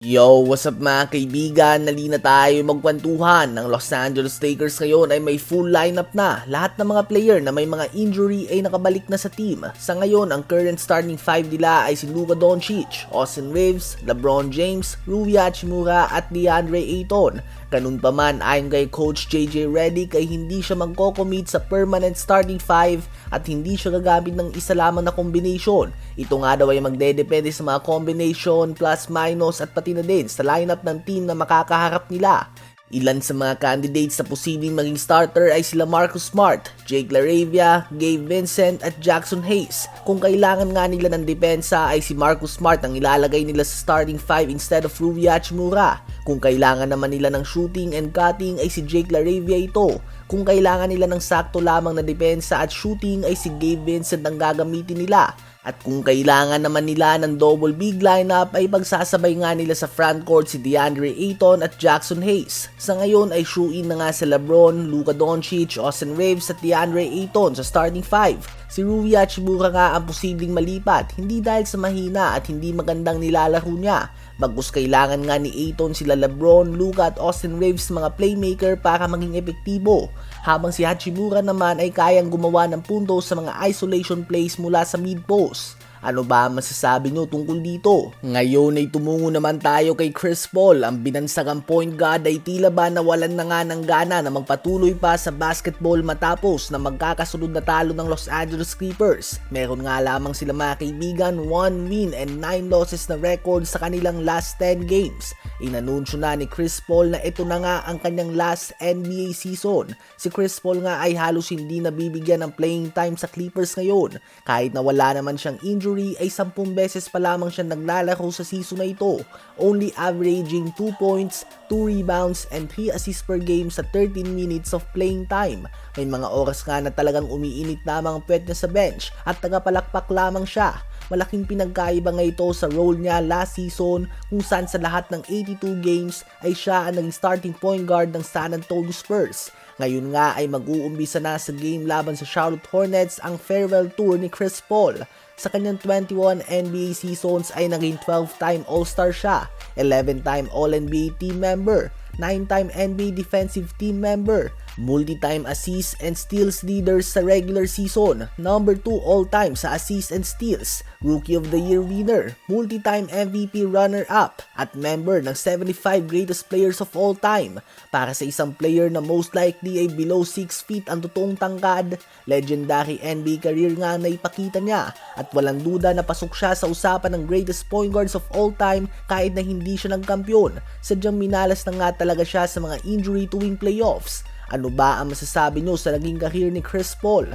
Yo, what's up mga kaibigan? Nalina tayo magkwentuhan. Ng Los Angeles Lakers ngayon ay may full lineup na. Lahat ng mga player na may mga injury ay nakabalik na sa team. Sa ngayon, ang current starting five nila ay si Luka Doncic, Austin Reeves, LeBron James, Rui Hachimura at DeAndre Ayton. Ganun pa man, ayon kay Coach JJ Redick ay hindi siya magko-commit sa permanent starting five at hindi siya gagamit ng isa lamang na combination. Ito nga daw ay magdedepende sa mga combination, plus minus at pati na din sa lineup ng team na makakaharap nila. Ilan sa mga candidates na posibleng maging starter ay sila Marcus Smart, Jake LaRavia, Gabe Vincent at Jackson Hayes. Kung kailangan nga nila ng depensa ay si Marcus Smart ang ilalagay nila sa starting five instead of Rui Hachimura. Kung kailangan naman nila ng shooting and cutting ay si Jake LaRavia ito. Kung kailangan nila ng sakto lamang na depensa at shooting ay si Gabe Vincent ang gagamitin nila. At kung kailangan naman nila ng double big lineup ay pagsasabay nga nila sa frontcourt si DeAndre Ayton at Jackson Hayes. Sa ngayon ay shoe-in na nga si LeBron, Luka Doncic, Austin Reeves at DeAndre Ayton sa starting five. Si Rui Hachimura nga ang posibleng malipat, hindi dahil sa mahina at hindi magandang nilalaro niya. Bagus kailangan nga ni Ayton sila LeBron, Luka at Austin Reeves mga playmaker para maging epektibo. Habang si Hachimura naman ay kayang gumawa ng puntos sa mga isolation plays mula sa mid-post. Ano ba ang masasabi nyo tungkol dito? Ngayon ay tumungo naman tayo kay Chris Paul. Ang binansagang point guard ay tila ba nawalan na nga ng gana na magpatuloy pa sa basketball matapos na magkakasunod na talo ng Los Angeles Clippers. Meron nga lamang sila mga kaibigan 1 win and 9 losses na record sa kanilang last 10 games. Inanunsyo na ni Chris Paul na ito na nga ang kanyang last NBA season. Si Chris Paul nga ay halos hindi nabibigyan ng playing time sa Clippers ngayon. Kahit na wala naman siyang injury ay 10 beses pa lamang siya naglalaro sa season na ito, only averaging 2 points, 2 rebounds and 3 assists per game sa 13 minutes of playing time. May mga oras nga na talagang umiinit lamang ang puwet niya sa bench at tagapalakpak lamang siya. Malaking pinagkaiba nga ito sa role niya last season kung saan sa lahat ng 82 games ay siya ang naging starting point guard ng San Antonio Spurs. Ngayon nga ay mag-uumpisa na sa game laban sa Charlotte Hornets ang farewell tour ni Chris Paul. Sa kanyang 21 NBA seasons ay naging 12-time All-Star siya, 11-time All-NBA team member, 9-time NBA defensive team member, multi-time assists and steals leaders sa regular season, number 2 all-time sa assists and steals, Rookie of the Year winner, multi-time MVP runner-up, at member ng 75 greatest players of all time. Para sa isang player na most likely ay below 6 feet ang totoong tangkad, legendary NBA career nga na ipakita niya at walang duda na pasok siya sa usapan ng greatest point guards of all time kahit na hindi siya nagkampiyon. Sadyang minalas na nga talaga siya sa mga injury tuwing playoffs. Ano ba ang masasabi nyo sa naging career ni Chris Paul?